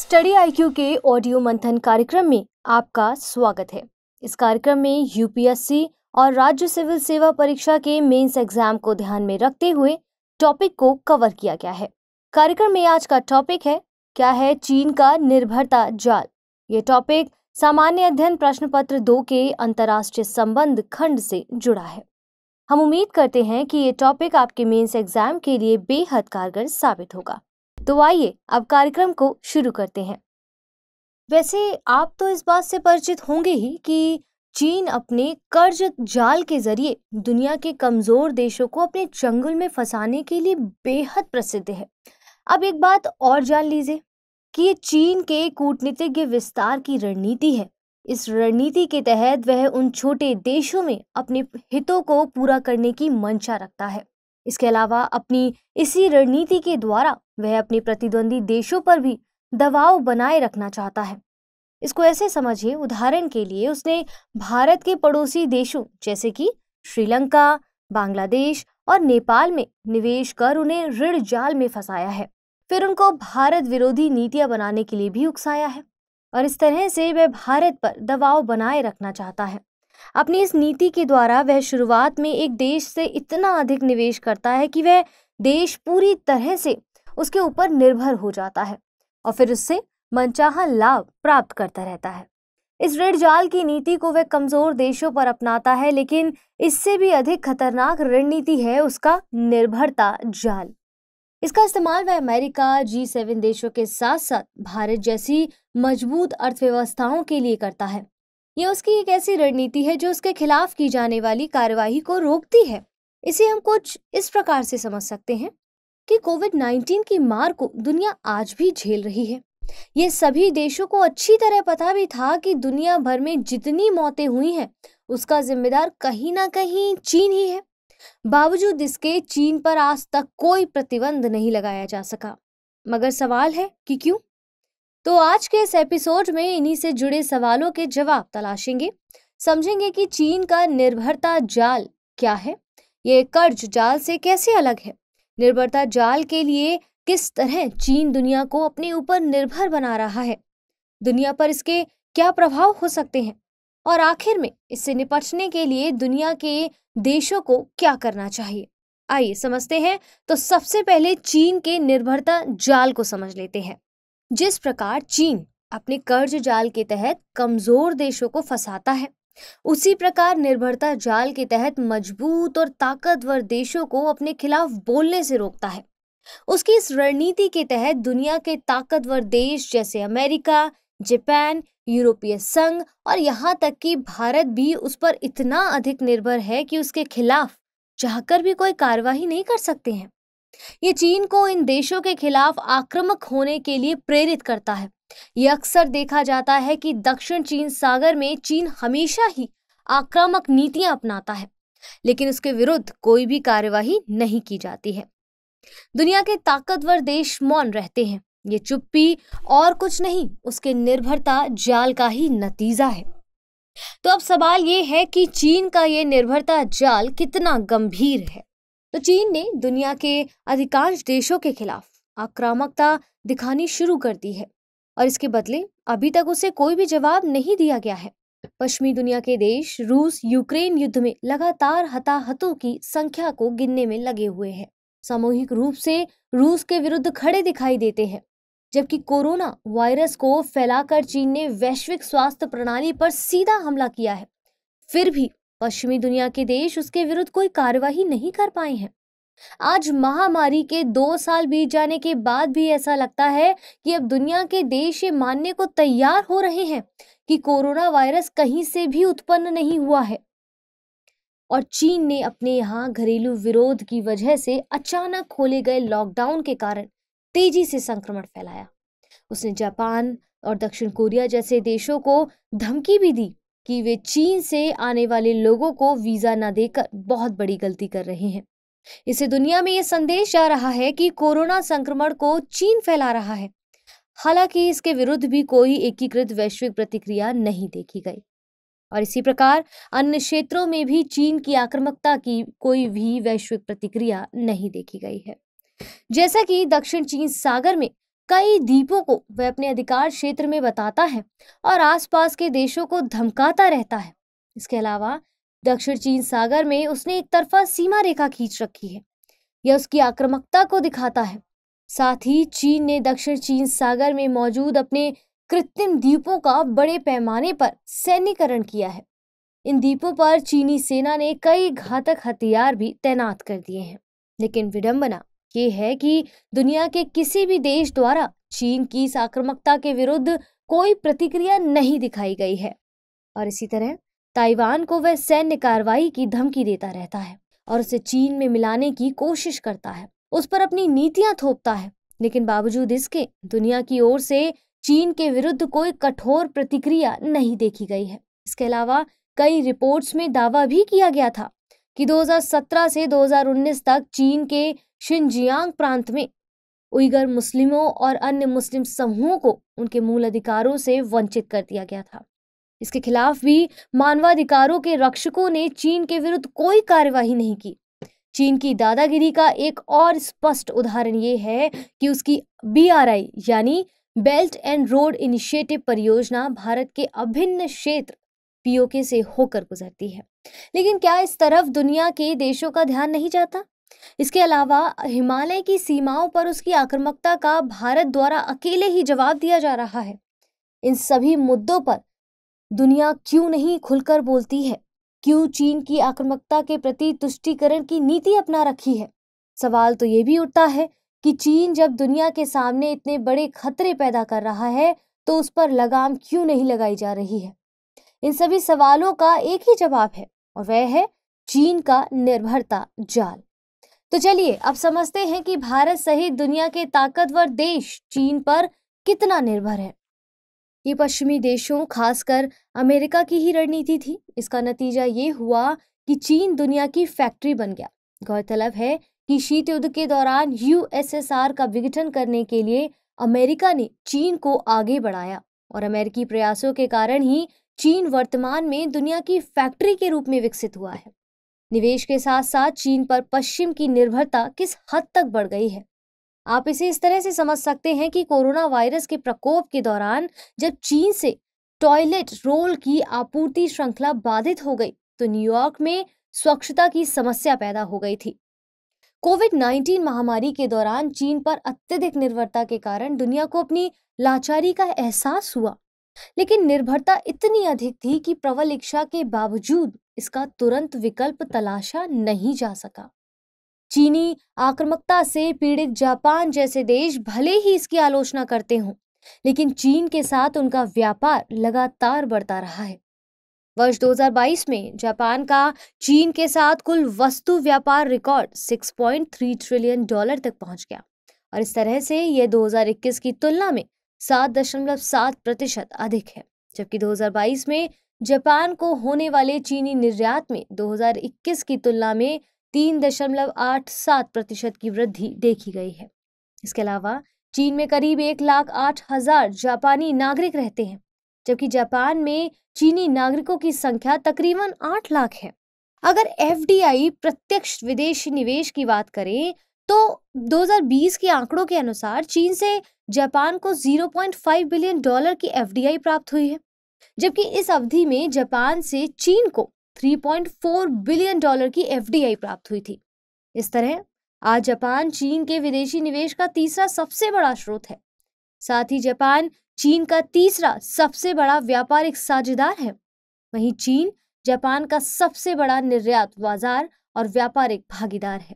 Study IQ के audio मंथन कार्यक्रम में आपका स्वागत है। इस कार्यक्रम में यूपीएससी और राज्य सिविल सेवा परीक्षा के मेंस एग्जाम को ध्यान में रखते हुए टॉपिक को कवर किया गया है। कार्यक्रम में आज का टॉपिक है, क्या है चीन का निर्भरता जाल। ये टॉपिक सामान्य अध्ययन प्रश्न पत्र 2 के अंतर्राष्ट्रीय संबंध खंड से जुड़ा है। हम उम्मीद करते हैं कि ये टॉपिक आपके मेंस एग्जाम के लिए बेहद कारगर साबित होगा। तो आइए अब कार्यक्रम को शुरू करते हैं। वैसे आप तो इस बात से परिचित होंगे ही कि चीन अपने कर्ज जाल के जरिए दुनिया के कमजोर देशों को अपने चंगुल में फंसाने के लिए बेहद प्रसिद्ध है। अब एक बात और जान लीजिए कि ये चीन के कूटनीतिक विस्तार की रणनीति है। इस रणनीति के तहत वह उन छोटे देशों में अपने हितों को पूरा करने की मंशा रखता है। इसके अलावा अपनी इसी रणनीति के द्वारा वह अपने प्रतिद्वंदी देशों पर भी दबाव बनाए रखना चाहता है। इसको ऐसे समझिए, उदाहरण के लिए उसने भारत के पड़ोसी देशों जैसे कि श्रीलंका, बांग्लादेश और नेपाल में निवेश कर उन्हें ऋण जाल में फंसाया है। फिर उनको भारत विरोधी नीतियां बनाने के लिए भी उकसाया है और इस तरह से वह भारत पर दबाव बनाए रखना चाहता है। अपनी इस नीति के द्वारा वह शुरुआत में एक देश से इतना अधिक निवेश करता है कि वह देश पूरी तरह से उसके ऊपर निर्भर हो जाता है और फिर उससे मनचाहा लाभ प्राप्त करता रहता है। इस ऋण जाल की नीति को वह कमजोर देशों पर अपनाता है, लेकिन इससे भी अधिक खतरनाक रणनीति है उसका निर्भरता जाल। इसका इस्तेमाल वह अमेरिका, G7 देशों के साथ साथ भारत जैसी मजबूत अर्थव्यवस्थाओं के लिए करता है। ये उसकी एक ऐसी रणनीति है जो उसके खिलाफ की जाने वाली कार्यवाही को रोकती है। इसे हम कुछ इस प्रकार से समझ सकते हैं कि कोविड-19 की मार को दुनिया आज भी झेल रही है। ये सभी देशों को अच्छी तरह पता भी था कि दुनिया भर में जितनी मौतें हुई हैं उसका जिम्मेदार कहीं ना कहीं चीन ही है। बावजूद इसके चीन पर आज तक कोई प्रतिबंध नहीं लगाया जा सका। मगर सवाल है कि क्यों? तो आज के इस एपिसोड में इन्हीं से जुड़े सवालों के जवाब तलाशेंगे, समझेंगे कि चीन का निर्भरता जाल क्या है, ये कर्ज जाल से कैसे अलग है, निर्भरता जाल के लिए किस तरह चीन दुनिया को अपने ऊपर निर्भर बना रहा है, दुनिया पर इसके क्या प्रभाव हो सकते हैं और आखिर में इससे निपटने के लिए दुनिया के देशों को क्या करना चाहिए। आइए समझते हैं। तो सबसे पहले चीन के निर्भरता जाल को समझ लेते हैं। जिस प्रकार चीन अपने कर्ज जाल के तहत कमजोर देशों को फंसाता है, उसी प्रकार निर्भरता जाल के तहत मजबूत और ताकतवर देशों को अपने खिलाफ बोलने से रोकता है। उसकी इस रणनीति के तहत दुनिया के ताकतवर देश जैसे अमेरिका, जापान, यूरोपीय संघ और यहाँ तक कि भारत भी उस पर इतना अधिक निर्भर है कि उसके खिलाफ चाहकर भी कोई कार्यवाही नहीं कर सकते हैं। ये चीन को इन देशों के खिलाफ आक्रामक होने के लिए प्रेरित करता है। ये अक्सर देखा जाता है कि दक्षिण चीन सागर में चीन हमेशा ही आक्रामक नीतियां अपनाता है, लेकिन उसके विरुद्ध कोई भी कार्यवाही नहीं की जाती है। दुनिया के ताकतवर देश मौन रहते हैं। ये चुप्पी और कुछ नहीं, उसके निर्भरता जाल का ही नतीजा है। तो अब सवाल ये है कि चीन का ये निर्भरता जाल कितना गंभीर है। तो चीन ने दुनिया के अधिकांश देशों के खिलाफ आक्रामकता दिखानी शुरू कर दी है और इसके बदले अभी तक उसे कोई भी जवाब नहीं दिया गया है। पश्चिमी दुनिया के देश रूस यूक्रेन युद्ध में लगातार हताहतों की संख्या को गिनने में लगे हुए हैं। सामूहिक रूप से रूस के विरुद्ध खड़े दिखाई देते हैं, जबकि कोरोना वायरस को फैलाकर चीन ने वैश्विक स्वास्थ्य प्रणाली पर सीधा हमला किया है। फिर भी पश्चिमी दुनिया के देश उसके विरुद्ध कोई कार्यवाही नहीं कर पाए हैं। आज महामारी के 2 साल बीत जाने के बाद भी ऐसा लगता है कि अब दुनिया के देश ये मानने को तैयार हो रहे हैं कि कोरोना वायरस कहीं से भी उत्पन्न नहीं हुआ है और चीन ने अपने यहाँ घरेलू विरोध की वजह से अचानक खोले गए लॉकडाउन के कारण तेजी से संक्रमण फैलाया। उसने जापान और दक्षिण कोरिया जैसे देशों को धमकी भी दी कि वे चीन से आने वाले लोगों को वीजा न देकर बहुत बड़ी गलती कर रहे हैं। इससे दुनिया में यह संदेश जा रहा है कि कोरोना संक्रमण को चीन फैला रहा है। हालांकि इसके विरुद्ध भी कोई एकीकृत वैश्विक प्रतिक्रिया नहीं देखी गई और इसी प्रकार अन्य क्षेत्रों में भी चीन की आक्रामकता की कोई भी वैश्विक प्रतिक्रिया नहीं देखी गई है। जैसा कि दक्षिण चीन सागर में कई द्वीपों को वह अपने अधिकार क्षेत्र में बताता है और आसपास के देशों को धमकाता रहता है। इसके अलावा दक्षिण चीन सागर में उसने एक तरफा सीमा रेखा खींच रखी है। यह उसकी आक्रामकता को दिखाता है। साथ ही चीन ने दक्षिण चीन सागर में मौजूद अपने कृत्रिम द्वीपों का बड़े पैमाने पर सैन्यीकरण किया है। इन द्वीपों पर चीनी सेना ने कई घातक हथियार भी तैनात कर दिए हैं। लेकिन विडंबना ये है कि दुनिया के किसी भी देश द्वारा चीन की इस आक्रामकता के विरुद्ध कोई प्रतिक्रिया नहीं दिखाई गई है। और इसी तरह ताइवान को वह सैन्य कार्रवाई की धमकी देता रहता है और उसे चीन में मिलाने की कोशिश करता है, उस पर अपनी नीतियां थोपता है। लेकिन बावजूद इसके दुनिया की ओर से चीन के विरुद्ध कोई कठोर प्रतिक्रिया नहीं देखी गई है। इसके अलावा कई रिपोर्ट्स में दावा भी किया गया था कि 2017 से 2019 तक चीन के शिनजियांग प्रांत में उइगर मुस्लिमों और अन्य मुस्लिम समूहों को उनके मूल अधिकारों से वंचित कर दिया गया था। इसके खिलाफ भी मानवाधिकारों के रक्षकों ने चीन के विरुद्ध कोई कार्यवाही नहीं की। चीन की दादागिरी का एक और स्पष्ट उदाहरण ये है कि उसकी BRI यानी बेल्ट एंड रोड इनिशिएटिव परियोजना भारत के अभिन्न क्षेत्र POK से होकर गुजरती है। लेकिन क्या इस तरफ दुनिया के देशों का ध्यान नहीं जाता? इसके अलावा हिमालय की सीमाओं पर उसकी आक्रामकता का भारत द्वारा अकेले ही जवाब दिया जा रहा है। इन सभी मुद्दों पर दुनिया क्यों नहीं खुलकर बोलती है? क्यों चीन की आक्रामकता के प्रति तुष्टीकरण की नीति अपना रखी है? सवाल तो ये भी उठता है कि चीन जब दुनिया के सामने इतने बड़े खतरे पैदा कर रहा है तो उस पर लगाम क्यों नहीं लगाई जा रही है? इन सभी सवालों का एक ही जवाब है और वह है चीन का निर्भरता जाल। तो चलिए अब समझते हैं कि भारत सहित दुनिया के ताकतवर देश चीन पर कितना निर्भर है। ये पश्चिमी देशों खासकर अमेरिका की ही रणनीति थी। इसका नतीजा ये हुआ कि चीन दुनिया की फैक्ट्री बन गया। गौरतलब है कि शीत युद्ध के दौरान USSR का विघटन करने के लिए अमेरिका ने चीन को आगे बढ़ाया और अमेरिकी प्रयासों के कारण ही चीन वर्तमान में दुनिया की फैक्ट्री के रूप में विकसित हुआ है। निवेश के साथ साथ चीन पर पश्चिम की निर्भरता किस हद तक बढ़ गई है, आप इसे इस तरह से समझ सकते हैं कि कोरोना वायरस के प्रकोप के दौरान जब चीन से टॉयलेट रोल की आपूर्ति श्रृंखला बाधित हो गई तो न्यूयॉर्क में स्वच्छता की समस्या पैदा हो गई थी। कोविड-19 महामारी के दौरान चीन पर अत्यधिक निर्भरता के कारण दुनिया को अपनी लाचारी का एहसास हुआ। लेकिन निर्भरता इतनी अधिक थी कि प्रबल इच्छा के बावजूद इसका तुरंत विकल्प तलाशा नहीं जा सका। चीनी आक्रामकता से पीड़ित जापान जैसे देश भले ही इसकी आलोचना करते हों, लेकिन चीन के साथ उनका व्यापार लगातार बढ़ता रहा है। वर्ष 2022 में जापान का चीन के साथ कुल वस्तु व्यापार रिकॉर्ड $6.3 ट्रिलियन तक पहुंच गया और इस तरह से यह 2021 की तुलना में 7.7% अधिक है। जबकि 2022 में जापान को होने वाले चीनी निर्यात में 2021 की तुलना में 3.87% की वृद्धि देखी गई है। इसके अलावा चीन में करीब 1,08,000 जापानी नागरिक रहते हैं, जबकि जापान में चीनी नागरिकों की संख्या तकरीबन 8 लाख है। अगर FDI प्रत्यक्ष विदेशी निवेश की बात करें तो 2020 के आंकड़ों के अनुसार चीन से जापान को $0.5 बिलियन की FDI प्राप्त हुई है, जबकि इस अवधि में जापान से चीन को $3.4 बिलियन की FDI प्राप्त हुई थी। इस तरह आज जापान चीन के विदेशी निवेश का तीसरा सबसे बड़ा स्रोत है। साथ ही जापान चीन का तीसरा सबसे बड़ा व्यापारिक साझेदार है। वहीं चीन जापान का सबसे बड़ा निर्यात बाजार और व्यापारिक भागीदार है।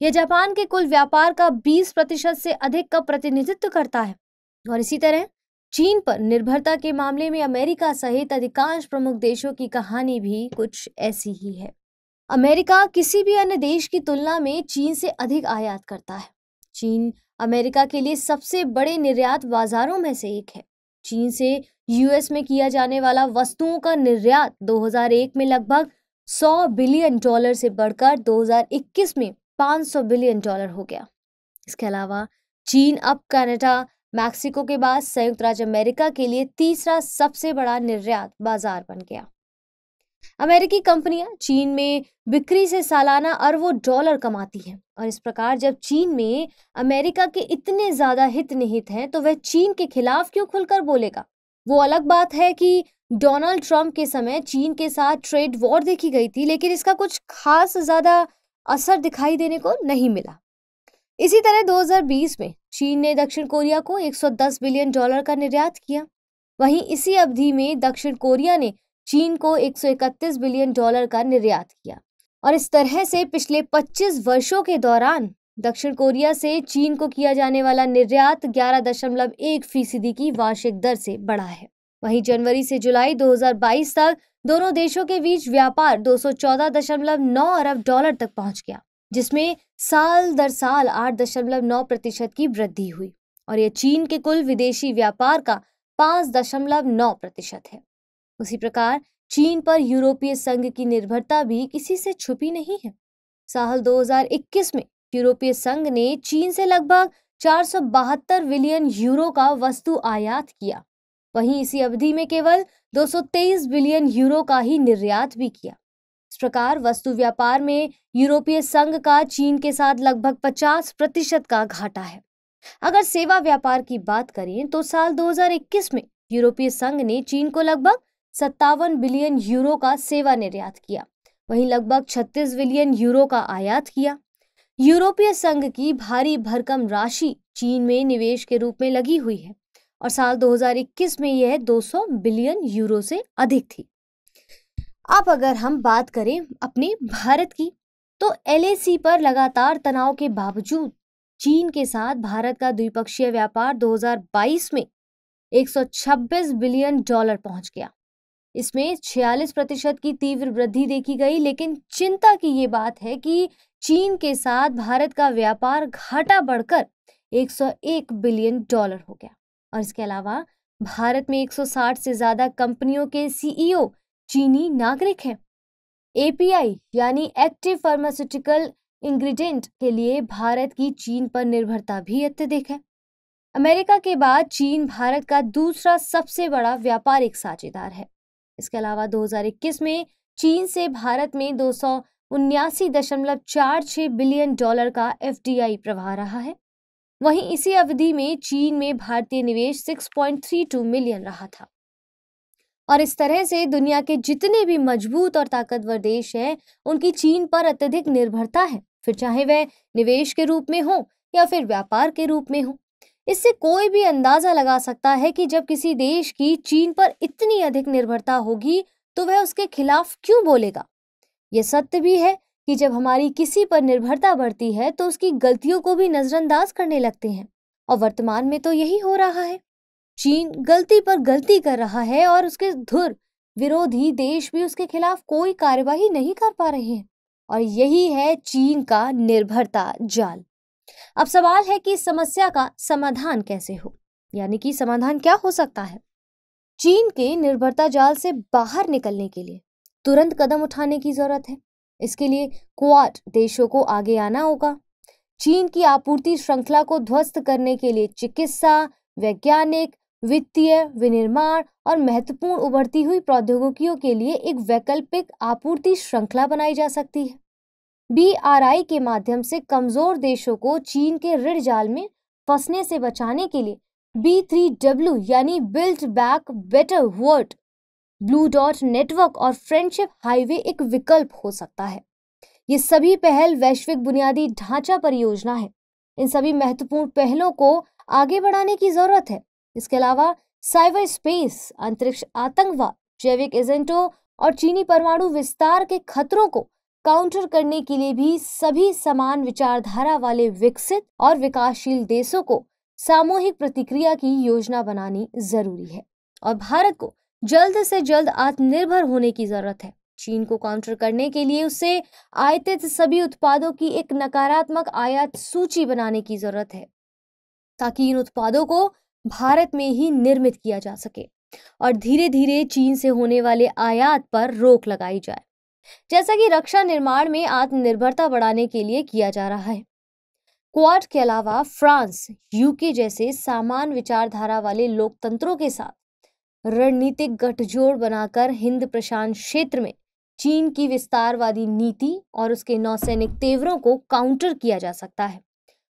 यह जापान के कुल व्यापार का 20% से अधिक का प्रतिनिधित्व करता है। और इसी तरह चीन पर निर्भरता के मामले में अमेरिका सहित अधिकांश प्रमुख देशों की कहानी भी कुछ ऐसी ही है। अमेरिका किसी भी अन्य देश की तुलना में चीन से अधिक आयात करता है। चीन अमेरिका के लिए सबसे बड़े निर्यात बाजारों में से एक है। चीन से US में किया जाने वाला वस्तुओं का निर्यात 2001 में लगभग $100 बिलियन से बढ़कर 2021 में $500 बिलियन हो गया। इसके अलावा चीन अब कनाडा, मैक्सिको के बाद संयुक्त राज्य अमेरिका के लिए तीसरा सबसे बड़ा निर्यात बाजार बन गया। अमेरिकी कंपनियां चीन में बिक्री से सालाना अरबों डॉलर कमाती हैं और इस प्रकार जब चीन में अमेरिका के इतने ज्यादा हित निहित हैं तो वह चीन के खिलाफ क्यों खुलकर बोलेगा। वो अलग बात है कि डोनाल्ड ट्रंप के समय चीन के साथ ट्रेड वॉर देखी गई थी, लेकिन इसका कुछ खास ज्यादा असर दिखाई देने को नहीं मिला। इसी तरह 2020 में चीन ने दक्षिण कोरिया को 110 बिलियन डॉलर का निर्यात किया। वहीं इसी अवधि में दक्षिण कोरिया ने चीन को 131 बिलियन डॉलर का निर्यात किया और इस तरह से पिछले 25 वर्षों के दौरान दक्षिण कोरिया से चीन को किया जाने वाला निर्यात 11.1% की वार्षिक दर से बढ़ा है। वहीं जनवरी से जुलाई 2022 तक दोनों देशों के बीच व्यापार 214.9 अरब डॉलर तक पहुंच गया, जिसमें साल दर साल 8.9% की वृद्धि हुई और यह चीन के कुल विदेशी व्यापार का 5.9% है। उसी प्रकार चीन पर यूरोपीय संघ की निर्भरता भी किसी से छुपी नहीं है। साल 2021 में यूरोपीय संघ ने चीन से लगभग 472 बिलियन यूरो का वस्तु आयात किया। वहीं इसी अवधि में केवल 223 बिलियन यूरो का ही निर्यात भी किया। इस प्रकार वस्तु व्यापार में यूरोपीय संघ का चीन के साथ लगभग 50% का घाटा है। अगर सेवा व्यापार की बात करें तो साल 2021 में यूरोपीय संघ ने चीन को लगभग 57 बिलियन यूरो का सेवा निर्यात किया, वहीं लगभग 36 बिलियन यूरो का आयात किया। यूरोपीय संघ की भारी भरकम राशि चीन में निवेश के रूप में लगी हुई है और साल 2021 में यह 200 बिलियन यूरो से अधिक थी। अब अगर हम बात करें अपने भारत की, तो LAC पर लगातार तनाव के बावजूद चीन के साथ भारत का द्विपक्षीय व्यापार 2022 में 126 बिलियन डॉलर पहुंच गया। इसमें 46% की तीव्र वृद्धि देखी गई, लेकिन चिंता की ये बात है कि चीन के साथ भारत का व्यापार घाटा बढ़कर 101 बिलियन डॉलर हो गया और इसके अलावा भारत में 160 से ज्यादा कंपनियों के CEO चीनी नागरिक हैं। API यानी एक्टिव फार्मास्यूटिकल इंग्रेडिएंट के लिए भारत की चीन पर निर्भरता भी अत्यधिक है। अमेरिका के बाद चीन भारत का दूसरा सबसे बड़ा व्यापारिक साझेदार है। इसके अलावा 2021 में चीन से भारत में 279.46 बिलियन डॉलर का FDI प्रवाह रहा है। वहीं इसी अवधि में चीन में भारतीय निवेश 6.32 मिलियन रहा था और इस तरह से दुनिया के जितने भी मजबूत और ताकतवर देश हैं, उनकी चीन पर अत्यधिक निर्भरता है, फिर चाहे वह निवेश के रूप में हो या फिर व्यापार के रूप में हो। इससे कोई भी अंदाजा लगा सकता है कि जब किसी देश की चीन पर इतनी अधिक निर्भरता होगी तो वह उसके खिलाफ क्यों बोलेगा। यह सत्य भी है कि जब हमारी किसी पर निर्भरता बढ़ती है तो उसकी गलतियों को भी नजरअंदाज करने लगते हैं और वर्तमान में तो यही हो रहा है। चीन गलती पर गलती कर रहा है और उसके धुर विरोधी देश भी उसके खिलाफ कोई कार्यवाही नहीं कर पा रहे हैं और यही है चीन का निर्भरता जाल। अब सवाल है कि इस समस्या का समाधान कैसे हो, यानी कि समाधान क्या हो सकता है। चीन के निर्भरता जाल से बाहर निकलने के लिए तुरंत कदम उठाने की जरूरत है। इसके लिए क्वाड देशों को आगे आना होगा। चीन की आपूर्ति श्रृंखला को ध्वस्त करने के लिए चिकित्सा, वैज्ञानिक, वित्तीय, विनिर्माण और महत्वपूर्ण उभरती हुई प्रौद्योगिकियों के लिए एक वैकल्पिक आपूर्ति श्रृंखला बनाई जा सकती है। BRI के माध्यम से कमजोर देशों को चीन के ऋण जाल में फंसने से बचाने के लिए B3W यानी build back better world, blue dot network और फ्रेंडशिप हाईवे एक विकल्प हो सकता है। ये सभी पहल वैश्विक बुनियादी ढांचा परियोजना है। इन सभी महत्वपूर्ण पहलों को आगे बढ़ाने की जरूरत है। इसके अलावा साइबर स्पेस, अंतरिक्ष आतंकवाद, जैविक एजेंटों और चीनी परमाणु विस्तार के खतरों को काउंटर करने के लिए भी सभी समान विचारधारा वाले विकसित और विकासशील देशों को सामूहिक प्रतिक्रिया की योजना बनानी जरूरी है और भारत को जल्द से जल्द आत्मनिर्भर होने की जरूरत है। चीन को काउंटर करने के लिए उससे आयातित सभी उत्पादों की एक नकारात्मक आयात सूची बनाने की जरूरत है ताकि इन उत्पादों को भारत में ही निर्मित किया जा सके और धीरे धीरे चीन से होने वाले आयात पर रोक लगाई जाए, जैसा कि रक्षा निर्माण में आत्मनिर्भरता बढ़ाने के लिए किया जा रहा है। क्वाड के अलावा फ्रांस, UK जैसे समान विचारधारा वाले लोकतंत्रों के साथ रणनीतिक गठजोड़ बनाकर हिंद प्रशांत क्षेत्र में चीन की विस्तारवादी नीति और उसके नौसैनिक तेवरों को काउंटर किया जा सकता है।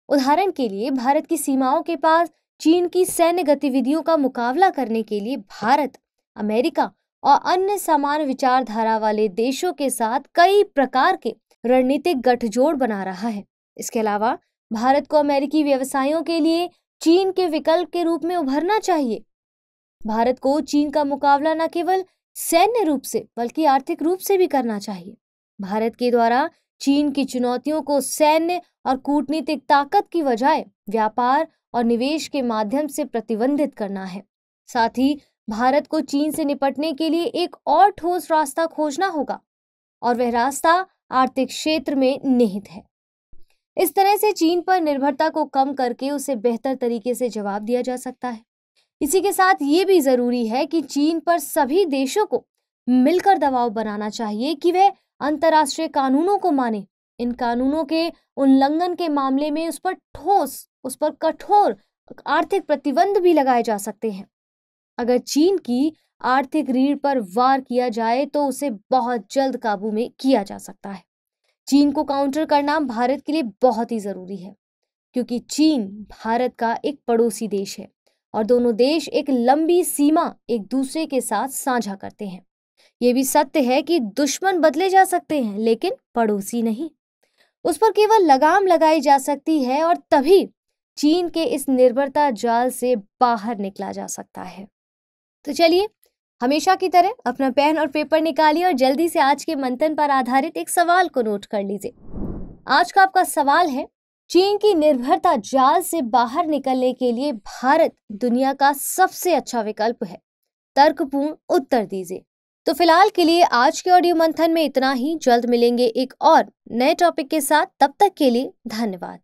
उदाहरण के लिए, भारत की सीमाओं के पास चीन की सैन्य गतिविधियों का मुकाबला करने के लिए भारत, अमेरिका और अन्य समान विचारधारा वाले देशों के साथ कई प्रकार के रणनीतिक गठजोड़ बना रहा है। इसके अलावा भारत को अमेरिकी व्यवसायों के लिए चीन के विकल्प के रूप में उभरना चाहिए। भारत को चीन का मुकाबला न केवल सैन्य रूप से बल्कि आर्थिक रूप से भी करना चाहिए। भारत के द्वारा चीन की चुनौतियों को सैन्य और कूटनीतिक ताकत की बजाय व्यापार और निवेश के माध्यम से प्रतिबंधित करना है। साथ ही भारत को चीन से निपटने के लिए एक और ठोस रास्ता खोजना होगा, और वह रास्ता आर्थिक क्षेत्र में निहित है। इस तरह से चीन पर निर्भरता को कम करके उसे बेहतर तरीके से जवाब दिया जा सकता है। इसी के साथ ये भी जरूरी है कि चीन पर सभी देशों को मिलकर दबाव बनाना चाहिए कि वह अंतर्राष्ट्रीय कानूनों को माने। इन कानूनों के उल्लंघन के मामले में उस पर कठोर आर्थिक प्रतिबंध भी लगाए जा सकते हैं। अगर चीन की आर्थिक रीढ़ पर वार किया जाए तो उसे बहुत जल्द काबू में किया जा सकता है। चीन को काउंटर करना भारत के लिए बहुत ही जरूरी है, क्योंकि चीन भारत का एक पड़ोसी देश है और दोनों देश एक लंबी सीमा एक दूसरे के साथ साझा करते हैं। ये भी सत्य है कि दुश्मन बदले जा सकते हैं, लेकिन पड़ोसी नहीं। उस पर केवल लगाम लगाई जा सकती है और तभी चीन के इस निर्भरता जाल से बाहर निकला जा सकता है। तो चलिए, हमेशा की तरह अपना पेन और पेपर निकालिए और जल्दी से आज के मंथन पर आधारित एक सवाल को नोट कर लीजिए। आज का आपका सवाल है, चीन की निर्भरता जाल से बाहर निकलने के लिए भारत दुनिया का सबसे अच्छा विकल्प है? तर्कपूर्ण उत्तर दीजिए। तो फिलहाल के लिए आज के ऑडियो मंथन में इतना ही। जल्द मिलेंगे एक और नए टॉपिक के साथ। तब तक के लिए धन्यवाद।